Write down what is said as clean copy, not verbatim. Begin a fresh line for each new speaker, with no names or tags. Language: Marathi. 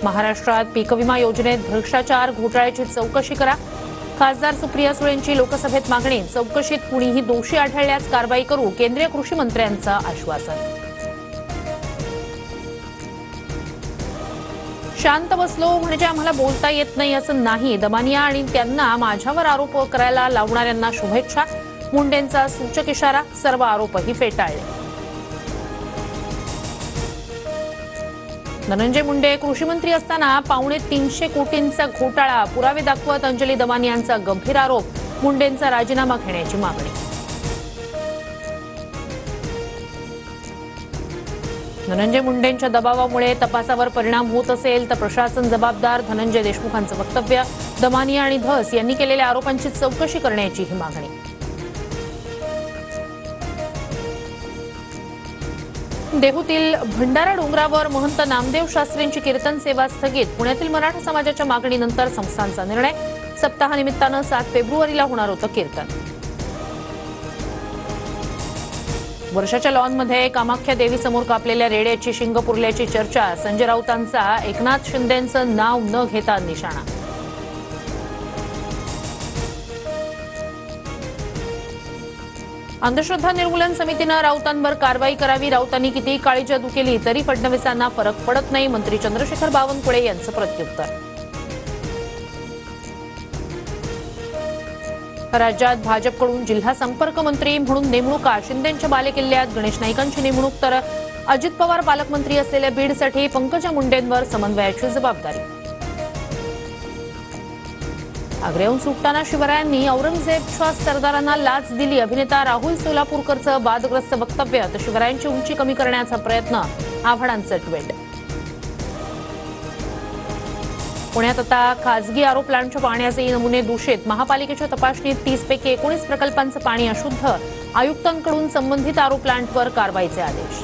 महाराष्ट्रात पीक विमा योजनेत भ्रष्टाचार घोटाळ्याची चौकशी करा। खासदार सुप्रिया सुळेंची लोकसभेत मागणी। चौकशीत कुणीही दोषी आढळल्यास कारवाई करू, केंद्रीय कृषी मंत्र्यांचं आश्वासन। शांत बसलो म्हणजे आम्हाला बोलता येत नाही असं नाही। दमानिया आणि त्यांना माझ्यावर आरोप करायला लावणाऱ्यांना शुभेच्छा। मुंडेंचा सूचक इशारा। सर्व आरोपही फेटाळले। धनंजय मुंडे कृषी मंत्री असताना 350 कोटींचा घोटाळा। पुरावे दाखवत अंजली दमानियांचा गंभीर आरोप। मुंडेंचा राजीनामा घेण्याची मागणी। धनंजय मुंडेंच्या दबावामुळे तपासावर परिणाम होत असेल तर प्रशासन जबाबदार। धनंजय देशमुखांचं वक्तव्य। दमानिया आणि धस यांनी केलेल्या आरोपांची चौकशी करण्याची ही मागणी। देहूतील भंडारा डोंगरावर महंत नामदेव शास्त्रींची कीर्तन सेवा स्थगित। पुण्यातील मराठा समाजाच्या मागणीनंतर संस्थानचा निर्णय। सप्ताहानिमित्तानं 7 फेब्रुवारीला होणार होतं कीर्तन। वर्षाच्या लॉनमध्ये कामाख्या देवीसमोर कापलेल्या रेड्याची शिंग पुरल्याची चर्चा। संजय राऊतांचा एकनाथ शिंदेंचं नाव न घेता निशाणा। अंधश्रद्धा निर्मूलन समितीनं राऊतांवर कारवाई करावी। राऊतांनी किती काळी जादू केली तरी फडणवीसांना फरक पडत नाही। मंत्री चंद्रशेखर बावनकुळे यांचं प्रत्युत्तर। राज्यात भाजपकडून जिल्हा संपर्क मंत्री म्हणून नेमणुका। शिंदेंच्या बालेकिल्ल्यात गणेश नाईकांची नेमणूक तर अजित पवार पालकमंत्री असलेल्या बीडसाठी पंकजा मुंडेंवर समन्वयाची जबाबदारी। आग्र्याहून सुटताना शिवरायांनी औरंगजेबच्या सरदारांना लाच दिली। अभिनेता राहुल सोलापूरकरचं वादग्रस्त वक्तव्य तर शिवरायांची उंची कमी करण्याचा प्रयत्न। आव्हाडांचं ट्विट। पुण्यात आता खासगी आरो प्लांटच्या पाण्याचे नमुने दूषित। महापालिकेच्या तपासणीत 30 पैकी 19 प्रकल्पांचं पाणी अशुद्ध। आयुक्तांकडून संबंधित आरो प्लांटवर कारवाईचे आदेश।